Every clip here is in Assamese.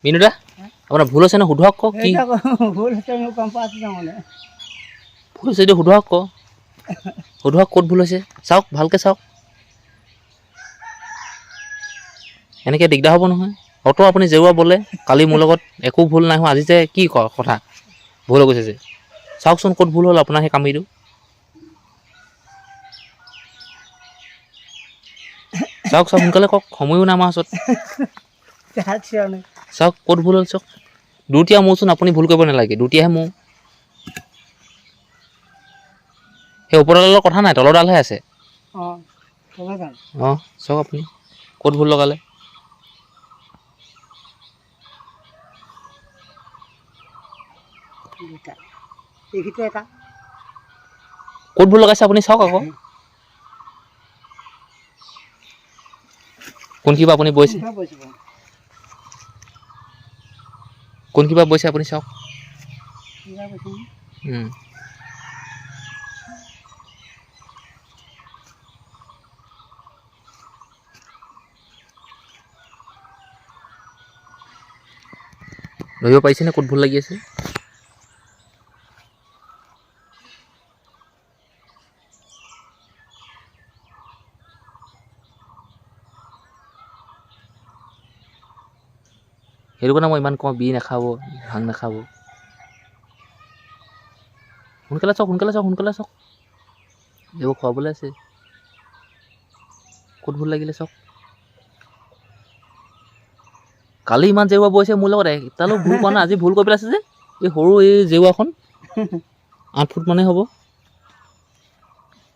মিনুদা আপোনাৰ ভুল হৈছে ন শুধৰক ক কি ভুল হৈছে মই গম পাইছোঁ তাৰমানে ভুল হৈছে যদি শুধৰক ক শুধৰক ক'ত ভুল হৈছে চাওক ভালকৈ চাওক এনেকৈ দিগদাৰ হ'ব নহয় অটো আপুনি জেওৱা বোলে কালি মোৰ লগত একো ভুল নাই হোৱা আজি যে কি কথা ভুল হৈ গৈছে যে চাওকচোন ক'ত ভুল হ'ল আপোনাৰ সেই কামিটো চাওক চাওক সোনকালে কওক সময়ো নাই আমাৰ ওচৰত চাওক ক'ত ভুল হ'ল চাওক দুটীয়া মোৰচোন আপুনি ভুল কৰিব নালাগে দুটীয়াহে মোৰ সেই ওপৰডালৰ কথা নাই তলৰডালহে আছে অঁ চাওক আপুনি ক'ত ভুল লগালে ক'ত ভুল লগাইছে আপুনি চাওক আকৌ কোন কিবা আপুনি বৈছে কোন কিবা বৈছে আপুনি চাওক ধৰিব পাৰিছেনে ক'ত ভুল লাগি আছে সেইটো কাৰণে মই ইমান কওঁ বি নাখাব ভাং নাখাব সোনকালে চাওক সোনকালে চাওক সোনকালে চাওক এইবোৰ খুৱাবলৈ আছে ক'ত ভুল লাগিলে চাওক কালি ইমান জেওৱা বৈছে মোৰ লগত এটালৈ ভুল কৰা নাই আজি ভুল কৰি পেলাইছে যে এই সৰু এই জেওৱাখন 8 ফুট মানে হ'ব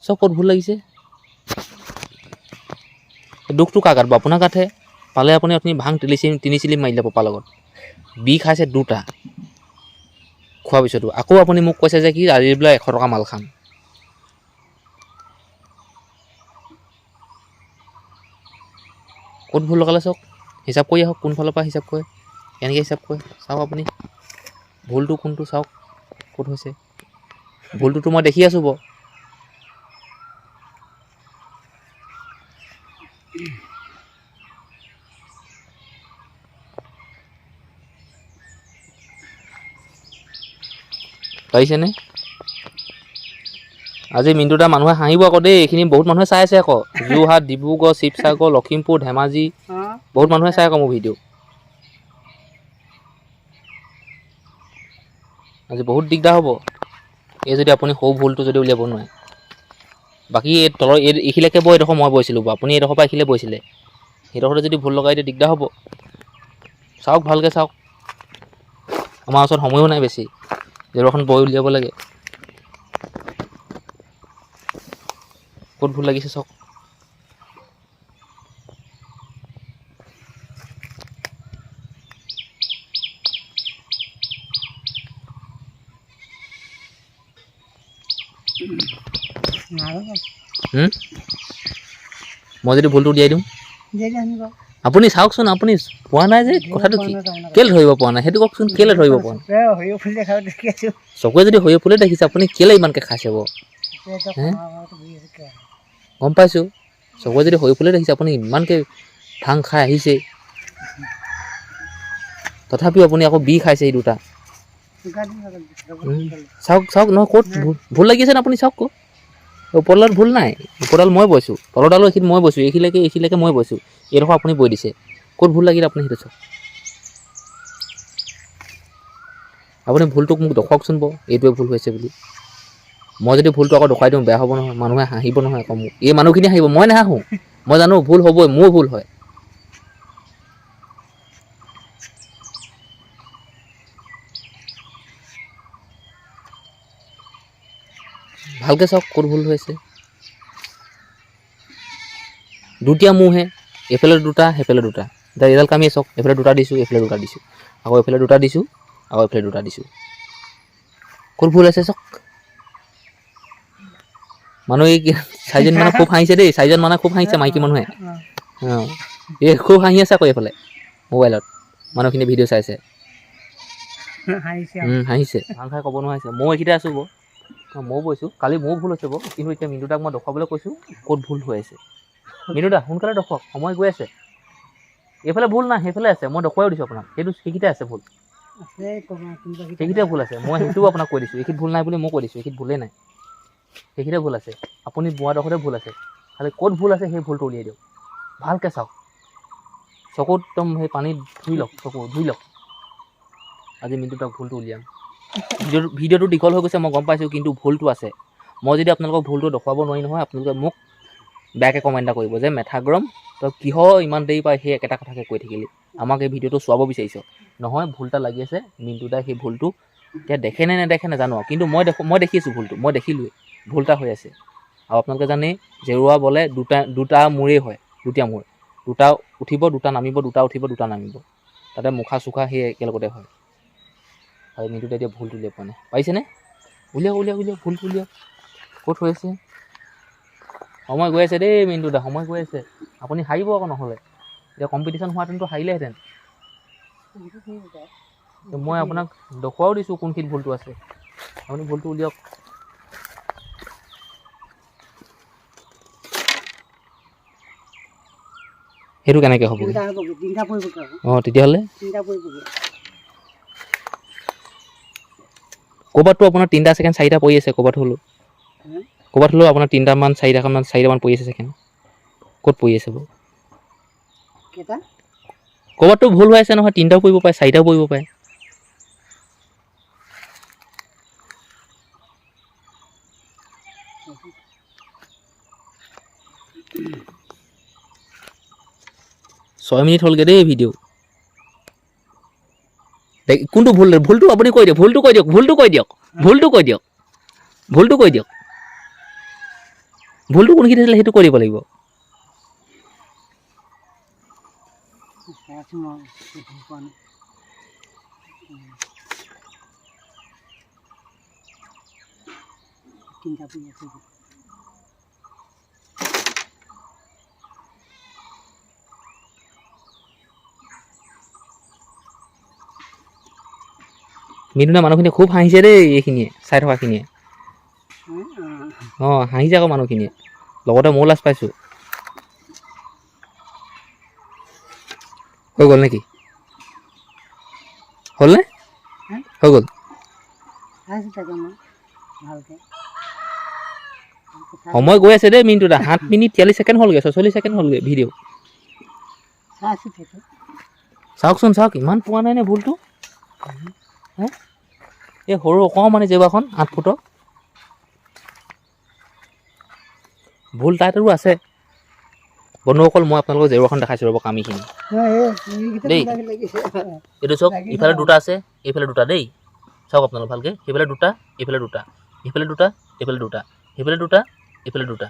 চব ক'ত ভুল লাগিছে দুখটো কাৰ গাত আপোনাৰ গাতহে পালে আপুনি ভাং তিনি চিলি মাৰিলে পপাৰ লগত বি খাইছে দুটা খোৱাৰ পিছতো আকৌ আপুনি মোক কৈছে যে কি আজি বোলে 100 টকা মাল খাম ক'ত ভুল লগালে চাওক হিচাপ কৰি আহক কোনফালৰ পৰা হিচাপ কৰে কেনেকৈ হিচাপ কৰে চাওক আপুনি ভুলটো কোনটো চাওক ক'ত হৈছে ভুলটোতো মই দেখি আছোঁ বাৰু পাৰিছেনে আজি মিণ্টুদা মানুহে হাঁহিব আকৌ দেই এইখিনি বহুত মানুহে চাই আছে আকৌ যোৰহাট ডিব্ৰুগড় শিৱসাগৰ লখিমপুৰ ধেমাজি বহুত মানুহে চাই আকৌ মোৰ ভিডিঅ' আজি বহুত দিগদাৰ হ'ব এই যদি আপুনি সৰু ভুলটো যদি উলিয়াব নোৱাৰে বাকী এই তলৰ এইখিলৈকে বৈ এইডোখৰ মই বৈছিলোঁ বাৰু আপুনি এইডোখৰ পৰা এইখিলে বৈছিলে সেইডোখৰতে যদি ভুল লগাই দিয়ে দিগদাৰ হ'ব চাওক ভালকৈ চাওক আমাৰ ওচৰত সময়ো নাই বেছি জেওৰাখন বৈ উলিয়াব লাগে ক'ত ভুল লাগিছে চাওক মই যদি ভুলটো উলিয়াই দিওঁ আপুনি চাওকচোন আপুনি পোৱা নাই যে কথাটো কি কেলৈ ধৰিব পৰা নাই সেইটো কওকচোন কেলৈ ধৰিব পৰা নাই চকুৱে যদি সৰিয়হ ফুলে দেখিছে আপুনি কেলৈ ইমানকৈ খাইছে বাৰু গম পাইছোঁ চকুৱে যদি সৰিয়হ ফুলে দেখিছে আপুনি ইমানকৈ ভাং খাই আহিছে তথাপিও আপুনি আকৌ বি খাইছে এই দুটা চাওক চাওক নহয় ক'ত ভুল লাগিছে নে আপুনি চাওক ক'ত ওপৰডালত ভুল নাই ওপৰডাল মই বৈছোঁ তলৰডালো এইখিনি মই বৈছোঁ এইখিলৈকে মই বৈছোঁ এইডোখৰ আপুনি বৈ দিছে ক'ত ভুল লাগিলে আপুনি সেইটো চাওক আপুনি ভুলটোক মোক দেখুৱাওকচোন বাৰু এইটোৱে ভুল হৈছে বুলি মই যদি ভুলটো আকৌ দেখুৱাই দিওঁ বেয়া হ'ব নহয় মানুহে হাঁহিব নহয় আকৌ মোক এই মানুহখিনি হাঁহিব মই নাহাঁহোঁ মই জানো ভুল হ'বই মোৰ ভুল হয় ভালকৈ চাওক ক'ত ভুল হৈছে দুটীয়া মোৰহে এইফালে দুটা সেইফালে দুটা এতিয়া ৰিজাল্ট কামি চাওক এইফালে দুটা দিছোঁ এইফালে দুটা দিছোঁ আকৌ এইফালে দুটা দিছোঁ আকৌ এইফালে দুটা দিছোঁ ক'ত ভুল আছে চাওক মানুহ এই চাৰিজন মানে খুব হাঁহিছে দেই চাৰিজন মানে খুব হাঁহিছে মাইকী মানুহে অঁ এই খুব হাঁহি আছে আকৌ এইফালে মোবাইলত মানুহখিনি ভিডিঅ' চাইছে হাঁহিছে ভাং খাই ক'ব নোৱাৰিছে ময়ো এইখিনিতে আছোঁ বাৰু ময়ো বৈছোঁ কালি মোৰো ভুল হৈছে বাৰু কিন্তু এতিয়া মিণ্টুদাক মই দেখুৱাবলৈ কৈছোঁ ক'ত ভুল হৈ আছে মিণ্টুদা সোনকালে দেখুৱাওক সময় গৈ আছে এইফালে ভুল নাই, সেইফালে আছে, মই দেখুৱাই দিছোঁ আপোনাক, সেইকেইটা আছে ভুল, আছে কোনোবা সেইকেইটা ভুল আছে, মই সেইটোও আপোনাক কৈ দিছোঁ, এইখিনিত ভুল নাই বুলি মই কৈ দিছোঁ, এইখিনিত ভুলেই নাই, সেইকেইটা ভুল আছে, আপুনি বোৱাডোখৰতে ভুল আছে, খালি ক'ত ভুল আছে সেই ভুলটো উলিয়াই দিয়ক, ভালকৈ চাওক, চকুত একদম সেই পানীত ধুই লওক, চকু ধুই লওক, আজি মিনিটটো তাক ভুলটো উলিয়াম। ভিডিঅ'টো দীঘল হৈ গৈছে মই গম পাইছোঁ, কিন্তু ভুলটো আছে, মই যদি আপোনালোকক ভুলটো দেখুৱাব নোৱাৰি নহয়, আপোনালোকে মোক বেয়াকৈ কমেণ্ট এটা কৰিব যে মেথাগ্ৰম তই কিহৰ ইমান দেৰি পাই সেই একেটা কথাকে কৈ থাকিলি, আমাক এই ভিডিঅ'টো চোৱাব বিচাৰিছ, নহয় ভুল এটা লাগি আছে, মিণ্টু দাই সেই ভুলটো এতিয়া দেখে নে নেদেখে নাজানো, কিন্তু মই দেখিছোঁ ভুলটো, মই দেখিলোঁৱেই ভুল এটা হৈ আছে, আৰু আপোনালোকে জানে জেৰুৱা বলে দুটা মূৰেই হয়, দুটা মূৰ, দুটা উঠিব দুটা নামিব, দুটা উঠিব দুটা নামিব, তাতে মুখা চুখা সেই একেলগতে হয়, আৰু মিণ্টু দাই এতিয়া ভুলটো উলিয়াই পোৱা নাই, পাৰিছেনে? উলিয়াওক ভুলটো উলিয়াওক, ক'ত হৈ আছে? সময় গৈ আছে দেই মিণ্টু দা, সময় গৈ আছে, আপুনি হাৰিব আকৌ নহ'লে, এতিয়া কম্পিটিশ্যন হোৱাহেঁতেনতো হাৰিলেহেঁতেন, মই আপোনাক দেখুৱাও দিছোঁ কোনখিনিত ভুলটো আছে, আপুনি ভুলটো উলিয়াওক। সেইটো কেনেকৈ হ'ব? অঁ তেতিয়াহ'লে ক'ৰবাততো আপোনাৰ 3টা ছেকেণ্ড 4টা পৰি আছে, ক'ৰবাত হ'লেও আপোনাৰ 3টামান 4টামান পৰি আছে ছেকেণ্ড, ক'ত পৰি আছে বাৰু? ক'ৰবাততো ভুল হৈ আছে নহয়, 3টাও পৰিব পাৰে 4টাও পৰিব পাৰে। ছয় মিনিট হ'লগৈ দেই ভিডিঅ', কোনটো ভুল? ভুলটো আপুনি কৈ দিয়ক, ভুলটো কৈ দিয়ক, ভুলটো কোনখিনি আছিলে সেইটো কৈ দিব লাগিব। মিণ্টু দা মানুহখিনিয়ে খুব হাঁহিছে দেই, এইখিনিয়ে চাই থকাখিনিয়ে, অঁ হাঁহিছে আকৌ মানুহখিনিয়ে, লগতে ময়ো লাজ পাইছোঁ। হৈ গ'ল নেকি? হ'লনে? হৈ গ'ল। সময় গৈ আছে দেই মিণ্টু দা, 7 মিনিট 43 ছেকেণ্ড হ'লগৈ, 46 ছেকেণ্ড হ'লগৈ ভিডিঅ', চাওকচোন চাওক, ইমান পোৱা নাই নে ভুলটো? এই সৰু অকণমানি জেওৰাখন 8 ফুটৰ, ভুল তাতো আছে। বন্ধুসকল মই আপোনালোকক জেওৰাখন দেখাইছোঁ ৰ'ব, কামিখিনি দেই, এইটো চাওক, ইফালে 2টা আছে, এইফালে 2টা দেই, চাওক আপোনালোক ভালকৈ, সেইফালে 2টা, এইফালে 2টা, সেইফালে 2টা, এইফালে 2টা, সেইফালে 2টা, এইফালে 2টা,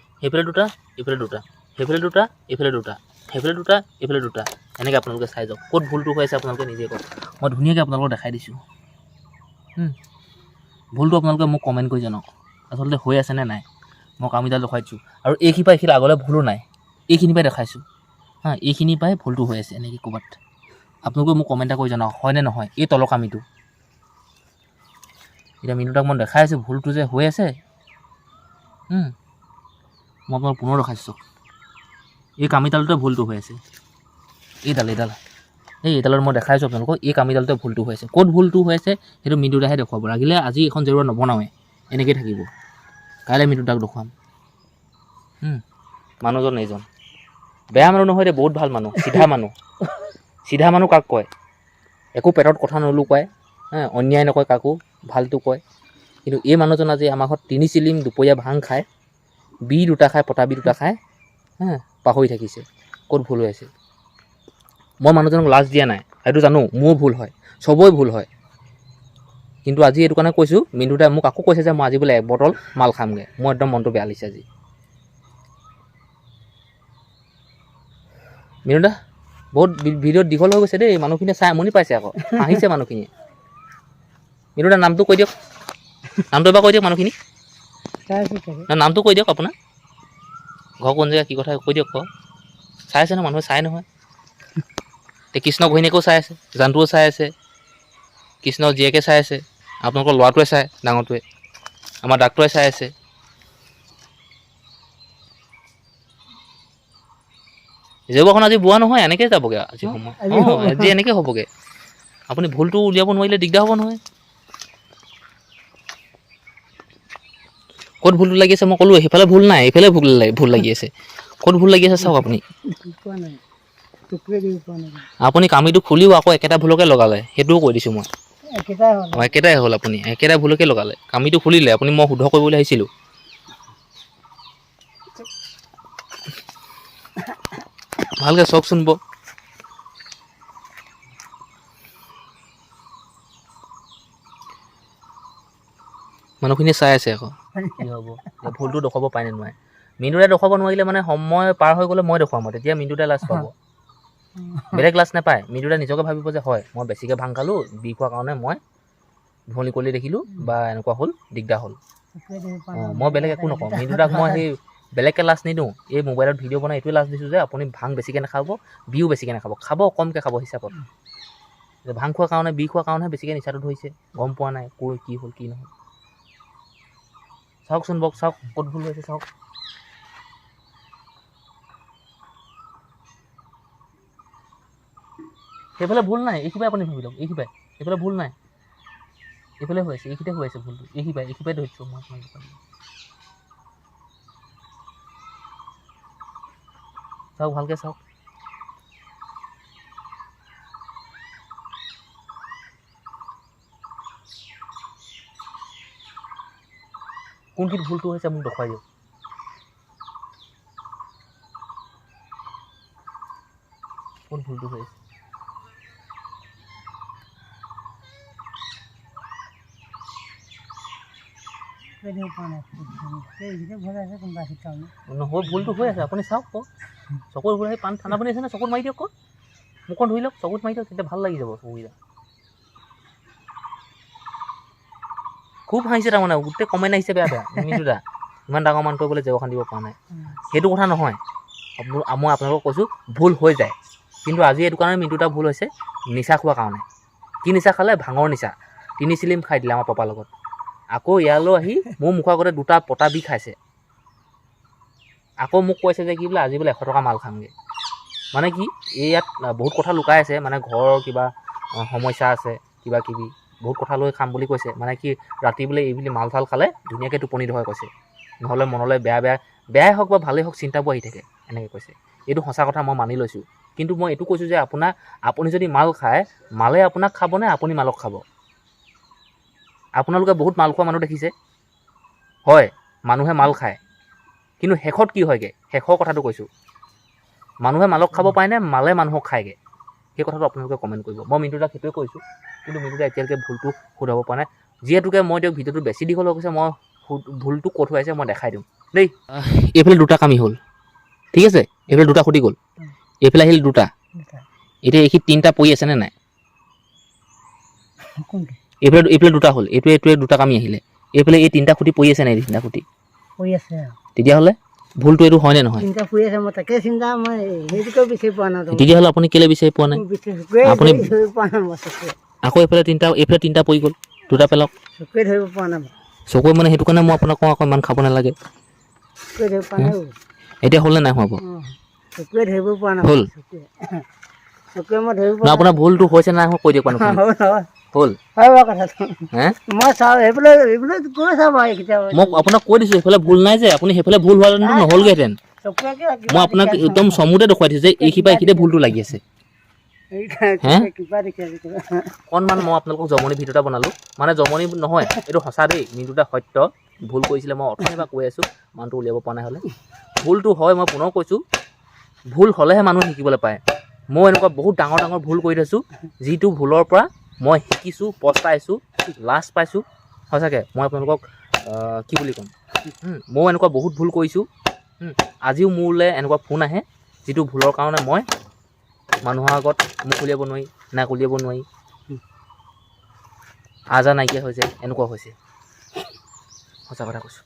সেইফালে 2টা, এইফালে 2টা, সেইফালে 2টা, এইফালে 2টা, সেইফালে 2টা, এইফালে 2টা, এনেকৈ আপোনালোকে চাই যাওক, ক'ত ভুলটো হৈ আছে আপোনালোকে নিজে কওক, মই ধুনীয়াকৈ আপোনালোকক দেখাই দিছোঁ। ভুলটো আপোনালোকে মোক কমেণ্ট কৰি জনাওক, আচলতে হৈ আছে নে নাই। মই কামিডাল দেখুৱাই দিছোঁ, আৰু এইখিনি পৰা এইখিনি আগলৈ ভুলো নাই, এইখিনি পৰাই দেখাইছোঁ, এইখিনি পৰাই ভুলটো হৈ আছে এনেকৈ ক'ৰবাত, আপোনালোকে মোক কমেণ্ট এটা কৰি জনাওক হয়নে নহয়। এই তলৰ কামিটো এতিয়া মিণ্টু দাক মই দেখাই আছোঁ, ভুলটো যে হৈ আছে, মই আপোনালোক পুনৰ দেখাইছোঁ, এই কামিডালতে ভুলটো হৈ আছে, এইডালত মই দেখাইছোঁ আপোনালোকক, এই কামিডালতে ভুলটো হৈ আছে, ক'ত ভুলটো হৈ আছে সেইটো মিণ্টু দাহে দেখুৱাব, লাগিলে আজি এখন জেওৰা নবনাওৱে, এনেকৈ থাকিব, কাইলৈ মিণ্টু দাক দেখুৱাম। মানুহজন এইজন বেয়া মানুহ নহয়, বহুত ভাল মানুহ, চিধা মানুহ কাক কয়, একো পেটত কথা নলুকুৱাই, অন্যায় নকয় কাকো, ভালটো কয়। কিন্তু এই মানুহজন আজি আমাৰ ঘৰত 3 চিলিম দুপৰীয়া ভাং খায়, বি 2টা খায়, পটা বি 2টা খায়, পাহৰি থাকিছে ক'ত ভুল হৈ আছে। মই মানুহজনক লাজ দিয়া নাই, সেইটো জানো মোৰ ভুল হয়, চবৰে ভুল হয়, কিন্তু আজি এইটো কাৰণে কৈছোঁ, মিণ্টু দাই মোক আকৌ কৈছে যে মই আজি বোলে 1 বটল মাল খামগৈ, মোৰ একদম মনটো বেয়া লাগিছে আজি। মিণ্টু দা বহুত ভিডিঅ'ত দীঘল হৈ গৈছে দেই, মানুহখিনিয়ে চাই আমনি পাইছে, আকৌ হাঁহিছে মানুহখিনিয়ে। মিণ্টু দা নামটো কৈ দিয়ক, নামটো এবাৰ কৈ দিয়ক মানুহখিনি, নামটো কৈ দিয়ক আপোনাৰ, ঘৰ কোন জেগা কি কথা কৈ দিয়ক, চাই আছে নহয় মানুহে, চাই নহয়, এই কৃষ্ণ ঘৈণীয়েকেও চাই আছে, জানটোও চাই আছে, কৃষ্ণ জীয়েকে চাই আছে, আপোনালোকৰ ল'ৰাটোৱে চাই, ডাঙৰটোৱে, আমাৰ ডাক্তৰে চাই আছে। জেওৰাখন আজি বোৱা নহয় এনেকৈ যাবগৈ আজি সময় আজি অঁ হ'ব। আজি এনেকৈ হ'বগৈ আপুনি ভুলটো উলিয়াব নোৱাৰিলে দিগদাৰ হ'ব নহয় ক'ত ভুলটো লাগি আছে মই ক'লোঁ সেইফালে ভুল নাই এইফালে ভুল লাগি আছে ক'ত ভুল লাগি আছে চাওক আপুনি পোৱা নাই চকুৱে দিব পোৱা নাই আপুনি কামিটো খুলিও আকৌ একেটা ভুলকে লগালে সেইটোও কৈ দিছোঁ মই একেটাই হ'ল অঁ একেটাই হ'ল আপুনি একেটাই ভুলকে লগালে কামিটো খুলিলে আপুনি মই শুদ্ধ কৰিবলৈ আহিছিলোঁ ভালকৈ চাওকচোন ব মানুহখিনিয়ে চাই আছে আকৌ কি হ'ব এতিয়া ভুলটো দেখুৱাব পাৰে নে নোৱাৰে মিনুদাই দেখুৱাব নোৱাৰিলে মানে সময় পাৰ হৈ গ'লে মই দেখুৱাম আৰু তেতিয়া মিনুদাই লাজ পাব বেলেগ লাজ নাপায় মিনুদাই নিজকে ভাবিব যে হয় মই বেছিকৈ ভাং খালোঁ বিষ হোৱাৰ কাৰণে মই ধুৱলি কলি দেখিলোঁ বা এনেকুৱা হ'ল দিগদাৰ হ'ল চকুৱে দিব পোৱা অঁ নাই মই বেলেগ একো নকওঁ মিনুদাক মই সেই বেলেগকৈ লাজ নিদিওঁ এই মোবাইলত ভিডিঅ' বনাই এইটোৱে লাজ দিছোঁ যে আপুনি ভাং বেছিকৈ নাখাব বিও বেছিকৈ নাখাব খাব কমকৈ খাব হিচাপত যে ভাং খোৱাৰ কাৰণে বিষ খোৱাৰ কাৰণেহে বেছিকৈ নিচাটো ধৰিছে গম পোৱা নাই কৈ কি হ'ল কি নহ'ল চাওকচোন বক চাওক ক'ত ভুল হৈছে চাওক সেইফালে ভুল নাই এইখিপাই আপুনি ভাবি লওক এইখিপাই এইফালে ভুল নাই এইফালে হৈ আছে এইখিতে হৈ আছে ভুলটো এইখিপাই ধৰিছোঁ মই আপোনাক দোকান চাওক ভালকৈ চাওক কোনখিনিত ভুলটো হৈছে মোক দেখুৱাই দিয়ক কোন ভুলটো হৈছে চকুৱে দিব পোৱা নাই এইকেইটা ভুল আছে কোনোবা শিকাও নাই নহয় ভুলটো হৈ আছে আপুনি চাওক আকৌ চকুৰ ভুল সেই পাণ ঠাণ্ডা পানী আছে নে চকুত মাৰি দিয়ক আকৌ মুখখন ধুই লওক চকুত মাৰি দিয়ক তেতিয়া ভাল লাগি যাব চকুকেইটা খুব হাঁহিছে তাৰমানে গোটেই কমেণ্ট আহিছে বেয়া বেয়া মিনুদা ইমান ডাঙৰ মানুহটোৱে বোলে জেওৰাখন দিব পৰা নাই সেইটো কথা নহয় মই আপোনালোকক কৈছোঁ ভুল হৈ যায় কিন্তু আজি এইটো কাৰণে মিনুদা ভুল হৈছে নিচা খোৱাৰ কাৰণে কি নিচা খালে ভাঙৰ নিচা 3 চিলিম খাই দিলে আমাৰ পাপাৰ লগত আকৌ ইয়ালৈ আহি মোৰ মুখৰ আগতে 2টা পটা বি খাইছে আকৌ মোক কৈছে যে কি বোলে আজি বোলে 100 টকা মাল খামগৈ মানে কি এই ইয়াত বহুত কথা লুকাই আছে মানে ঘৰৰ কিবা সমস্যা আছে কিবা কিবি বহুত কথা লৈ খাম বুলি কৈছে মানে কি ৰাতি বোলে এইবুলি মাল চাল খালে ধুনীয়াকৈ টোপনি ধৰে কৈছে নহ'লে মনলৈ বেয়াই হওক বা ভালেই হওক চিন্তাবোৰ আহি থাকে এনেকৈ কৈছে এইটো সঁচা কথা মই মানি লৈছোঁ কিন্তু মই এইটো কৈছোঁ যে আপুনি যদি মাল খায় মালে আপোনাক খাবনে আপুনি মালক খাব আপোনালোকে বহুত মাল খোৱা মানুহ দেখিছে হয় মানুহে মাল খায় কিন্তু শেষত কি হয়গৈ শেষৰ কথাটো কৈছোঁ মানুহে মালক খাব পায়নে মালে মানুহক খায়গৈ সেই কথাটো আপোনালোকে কমেণ্ট কৰিব মই মিনুদাক সেইটোৱে কৈছোঁ কিন্তু মিনুদাই এতিয়ালৈকে ভুলটো শুধাব পৰা নাই যিহেতুকে মই তেওঁক ভিডিঅ'টো বেছি দীঘল হৈ গৈছে মই ভুলটো ক'ত হৈ আছে মই দেখাই দিওঁ দেই এইফালে 2টা কামি হ'ল ঠিক আছে এইফালে 2টা খুটি গ'ল এইফালে আহিল 2টা এতিয়া এইখিনি 3টা পৰি আছেনে নাই কোনটো এইফালে 2টা হ'ল এইটোৱে 2টা কামি আহিলে এইফালে এই 3টা খুটি পৰি আছে নাই 3টা খুটি পৰি আছে তেতিয়াহ'লে ভুলটো এইটো হয়নে নহয় চিন্তা পৰি আছে মই তাকে চিন্তা মই সেইটোকে বিচাৰি পোৱা নাই তেতিয়াহ'লে আপুনি কেলৈ বিচাৰি পোৱা নাই আপুনি ধৰিব পোৱা নাই মই চকুৱে আকৌ এইফালে 3টা পৰি গ'ল 2টা পেলক চকুৱে ধৰিব পৰা নাই মই চকুৱে মানে সেইটো কাৰণে মই আপোনাক কওঁ আকৌ ইমান খাব নালাগে চকুৱে ধৰিব পৰা নাই এতিয়া হ'লনে নাই হোৱাব চকুৱে ধৰিব পৰা নাই হ'ল চকুৱে মই ধৰিব না আপোনাৰ ভুলটো হৈছে নাই হোৱা কৈ দিয়ক মানুহখিনি হ'ল হয় বাৰু কথাটো হে মই চাওঁ এইফালে গৈ চাওঁ বাৰু এইকেইটা মই আপোনাক কৈ দিছোঁ সেইফালে ভুল নাই যে আপুনি সেইফালে ভুল হোৱাহেঁতেনতো নহ'লগৈহেঁতেন চকুৱে মই আপোনাক একদম চমুতে দেখুৱাই দিছোঁ যে এইখিনিতে ভুলটো লাগি আছে কিবা দেখি আছে অকণমান মই আপোনালোকক জমনি ভিডিঅ' এটা বনালোঁ মানে জমনি নহয় এইটো সঁচা দেই মিনুদা সত্য ভুল কৰিছিলে মই অথনিৰ পৰা কৈ আছোঁ মানুহটো উলিয়াব পৰা নাই হ'লে ভুলটো হয় মই পুনৰ কৈছোঁ ভুল হ'লেহে মানুহ শিকিবলৈ পায় মই এনেকুৱা বহুত ডাঙৰ ভুল কৰি থৈছোঁ যিটো ভুলৰ পৰা মই শিকিছোঁ পস্তাইছোঁ লাজ পাইছোঁ সঁচাকৈ মই আপোনালোকক কি বুলি ক'ম ময়ো এনেকুৱা বহুত ভুল কৰিছোঁ আজিও মোলৈ এনেকুৱা ফোন আহে যিটো ভুলৰ কাৰণে মই মানুহৰ আগত মুখ উলিয়াব নোৱাৰি নাক উলিয়াব নোৱাৰি আজা নাইকিয়া হৈছে এনেকুৱা হৈছে সঁচা কথা কৈছোঁ